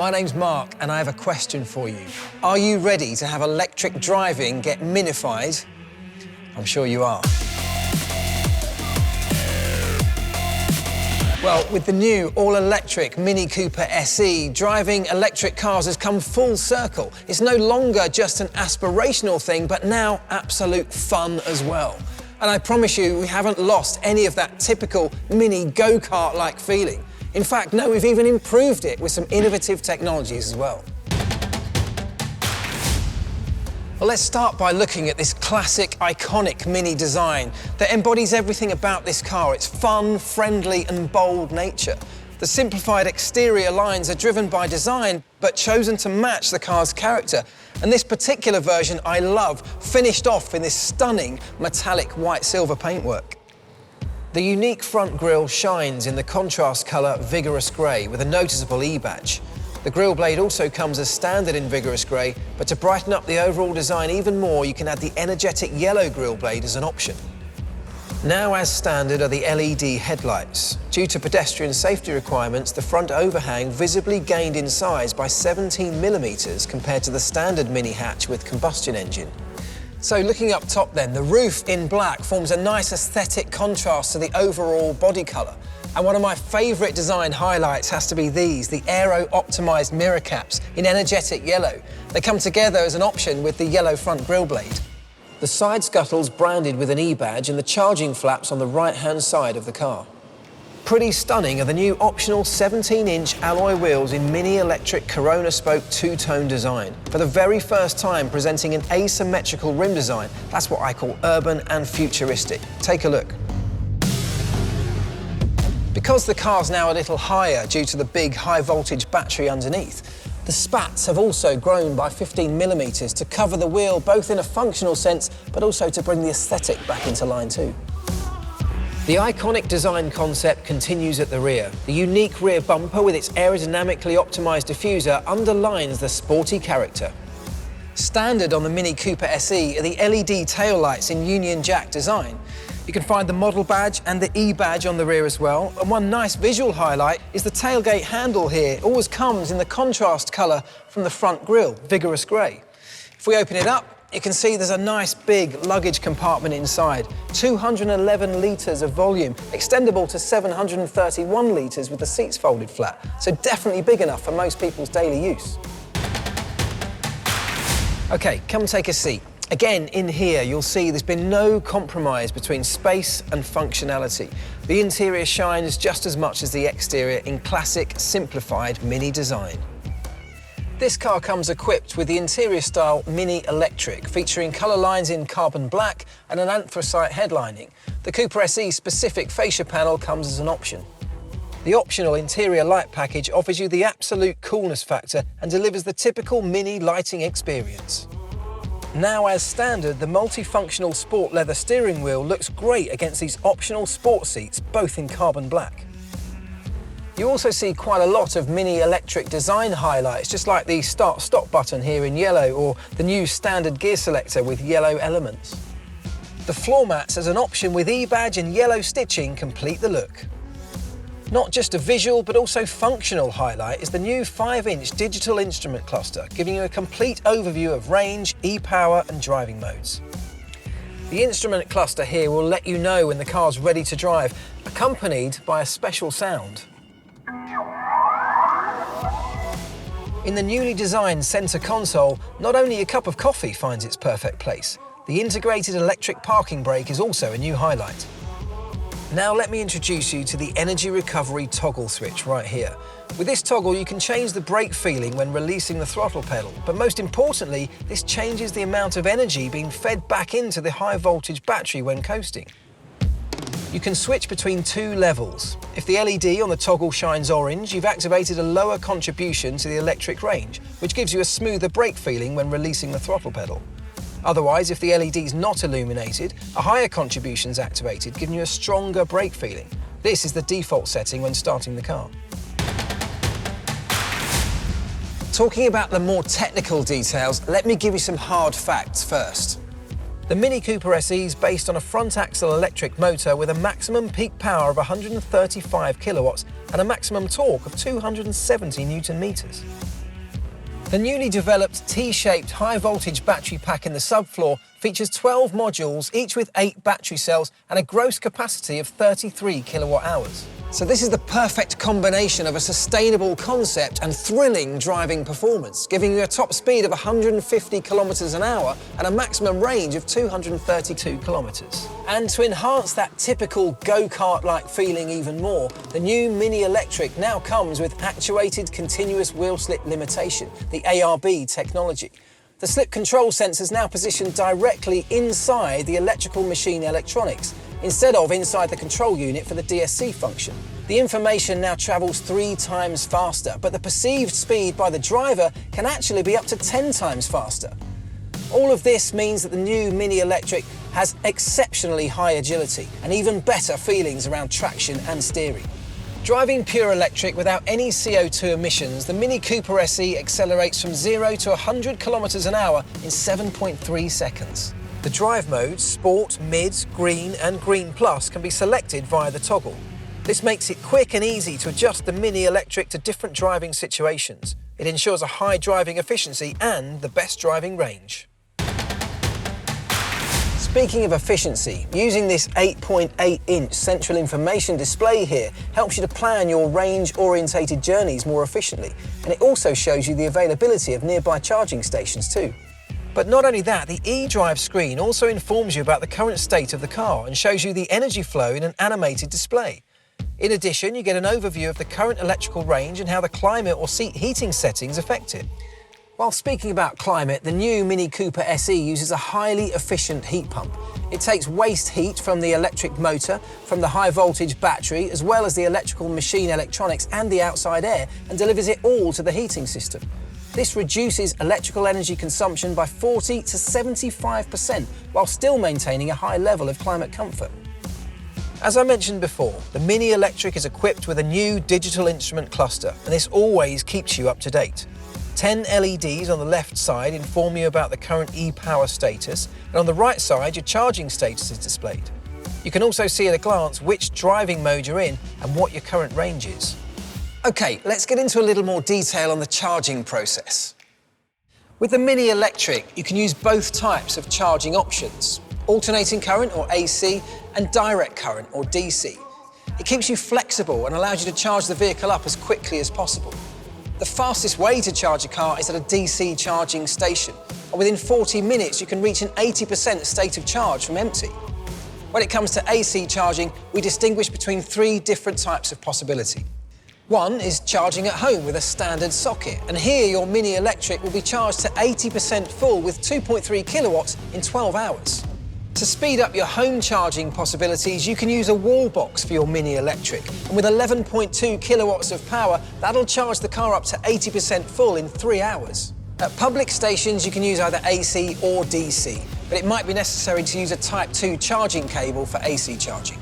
my name's Mark and I have a question for you. Are you ready to have electric driving get minified? I'm sure you are. Well, with the new all-electric Mini Cooper SE, driving electric cars has come full circle. It's no longer just an aspirational thing, but now absolute fun as well. And I promise you, we haven't lost any of that typical mini go-kart-like feeling. In fact, no, we've even improved it with some innovative technologies as well. Well, let's start by looking at this classic, iconic Mini design that embodies everything about this car, its fun, friendly and bold nature. The simplified exterior lines are driven by design, but chosen to match the car's character. And this particular version, I love, finished off in this stunning metallic white-silver paintwork. The unique front grille shines in the contrast colour Vigorous Grey with a noticeable E-badge. The grille blade also comes as standard in Vigorous Grey, but to brighten up the overall design even more, you can add the energetic yellow grille blade as an option. Now as standard are the LED headlights. Due to pedestrian safety requirements, the front overhang visibly gained in size by 17mm compared to the standard Mini hatch with combustion engine. So looking up top then, the roof in black forms a nice aesthetic contrast to the overall body colour. And one of my favourite design highlights has to be these, the aero-optimised mirror caps in energetic yellow. They come together as an option with the yellow front grille blade. The side scuttle's branded with an E-badge and the charging flaps on the right-hand side of the car. Pretty stunning are the new optional 17-inch alloy wheels in Mini electric Corona spoke two-tone design. For the very first time presenting an asymmetrical rim design, that's what I call urban and futuristic. Take a look. Because the car's now a little higher due to the big high-voltage battery underneath, the spats have also grown by 15mm to cover the wheel both in a functional sense, but also to bring the aesthetic back into line too. The iconic design concept continues at the rear. The unique rear bumper with its aerodynamically optimised diffuser underlines the sporty character. Standard on the Mini Cooper SE are the LED taillights in Union Jack design. You can find the model badge and the E-badge on the rear as well. And one nice visual highlight is the tailgate handle here. It always comes in the contrast colour from the front grille, Vigorous Grey. If we open it up, you can see there's a nice big luggage compartment inside. 211 litres of volume, extendable to 731 litres with the seats folded flat. So definitely big enough for most people's daily use. OK, come take a seat. Again, in here, you'll see there's been no compromise between space and functionality. The interior shines just as much as the exterior in classic, simplified Mini design. This car comes equipped with the interior style Mini Electric, featuring colour lines in carbon black and an anthracite headlining. The Cooper SE specific fascia panel comes as an option. The optional interior light package offers you the absolute coolness factor and delivers the typical Mini lighting experience. Now as standard, the multifunctional sport leather steering wheel looks great against these optional sport seats, both in carbon black. You also see quite a lot of Mini electric design highlights, just like the start-stop button here in yellow or the new standard gear selector with yellow elements. The floor mats as an option with E-badge and yellow stitching complete the look. Not just a visual, but also functional highlight is the new 5-inch digital instrument cluster, giving you a complete overview of range, e-power and driving modes. The instrument cluster here will let you know when the car's ready to drive, accompanied by a special sound. In the newly designed centre console, not only a cup of coffee finds its perfect place, the integrated electric parking brake is also a new highlight. Now let me introduce you to the energy recovery toggle switch right here. With this toggle you can change the brake feeling when releasing the throttle pedal, but most importantly, this changes the amount of energy being fed back into the high voltage battery when coasting. You can switch between two levels. If the LED on the toggle shines orange, you've activated a lower contribution to the electric range, which gives you a smoother brake feeling when releasing the throttle pedal. Otherwise, if the LED is not illuminated, a higher contribution is activated, giving you a stronger brake feeling. This is the default setting when starting the car. Talking about the more technical details, let me give you some hard facts first. The Mini Cooper SE is based on a front-axle electric motor with a maximum peak power of 135 kilowatts and a maximum torque of 270 newton meters. The newly developed T-shaped high-voltage battery pack in the subfloor features 12 modules, each with 8 battery cells and a gross capacity of 33 kilowatt-hours. So this is the perfect combination of a sustainable concept and thrilling driving performance, giving you a top speed of 150 kilometers an hour and a maximum range of 232 kilometers. And to enhance that typical go-kart-like feeling even more, the new Mini Electric now comes with actuated continuous wheel slip limitation, the ARB technology. The slip control sensor is now positioned directly inside the electrical machine electronics, instead of inside the control unit for the DSC function. The information now travels 3 times faster, but the perceived speed by the driver can actually be up to 10 times faster. All of this means that the new Mini Electric has exceptionally high agility and even better feelings around traction and steering. Driving pure electric without any CO2 emissions, the Mini Cooper SE accelerates from 0 to 100 kilometers an hour in 7.3 seconds. The drive modes, Sport, Mid, Green and Green Plus, can be selected via the toggle. This makes it quick and easy to adjust the Mini Electric to different driving situations. It ensures a high driving efficiency and the best driving range. Speaking of efficiency, using this 8.8-inch central information display here helps you to plan your range-orientated journeys more efficiently, and it also shows you the availability of nearby charging stations too. But not only that, the eDrive screen also informs you about the current state of the car and shows you the energy flow in an animated display. In addition, you get an overview of the current electrical range and how the climate or seat heating settings affect it. While speaking about climate, the new Mini Cooper SE uses a highly efficient heat pump. It takes waste heat from the electric motor, from the high voltage battery, as well as the electrical machine electronics and the outside air, and delivers it all to the heating system. This reduces electrical energy consumption by 40 to 75%, while still maintaining a high level of climate comfort. As I mentioned before, the Mini Electric is equipped with a new digital instrument cluster, and this always keeps you up to date. 10 LEDs on the left side inform you about the current e-power status, and on the right side your charging status is displayed. You can also see at a glance which driving mode you're in and what your current range is. Okay, let's get into a little more detail on the charging process. With the Mini Electric, you can use both types of charging options: alternating current, or AC, and direct current, or DC. It keeps you flexible and allows you to charge the vehicle up as quickly as possible. The fastest way to charge a car is at a DC charging station, and within 40 minutes you can reach an 80% state of charge from empty. When it comes to AC charging, we distinguish between 3 different types of possibility. One is charging at home with a standard socket, and here your Mini Electric will be charged to 80% full with 2.3 kilowatts in 12 hours. To speed up your home charging possibilities, you can use a wall box for your Mini Electric, and with 11.2 kilowatts of power, that'll charge the car up to 80% full in 3 hours. At public stations, you can use either AC or DC, but it might be necessary to use a Type 2 charging cable for AC charging.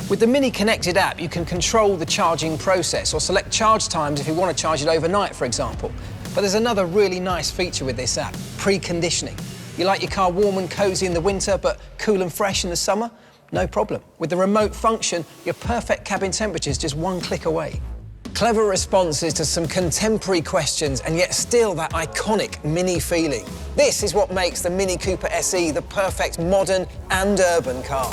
With the Mini Connected app, you can control the charging process or select charge times if you want to charge it overnight, for example. But there's another really nice feature with this app: preconditioning. You like your car warm and cozy in the winter, but cool and fresh in the summer? No problem. With the remote function, your perfect cabin temperature is just 1 click away. Clever responses to some contemporary questions, and yet still that iconic Mini feeling. This is what makes the Mini Cooper SE the perfect modern and urban car.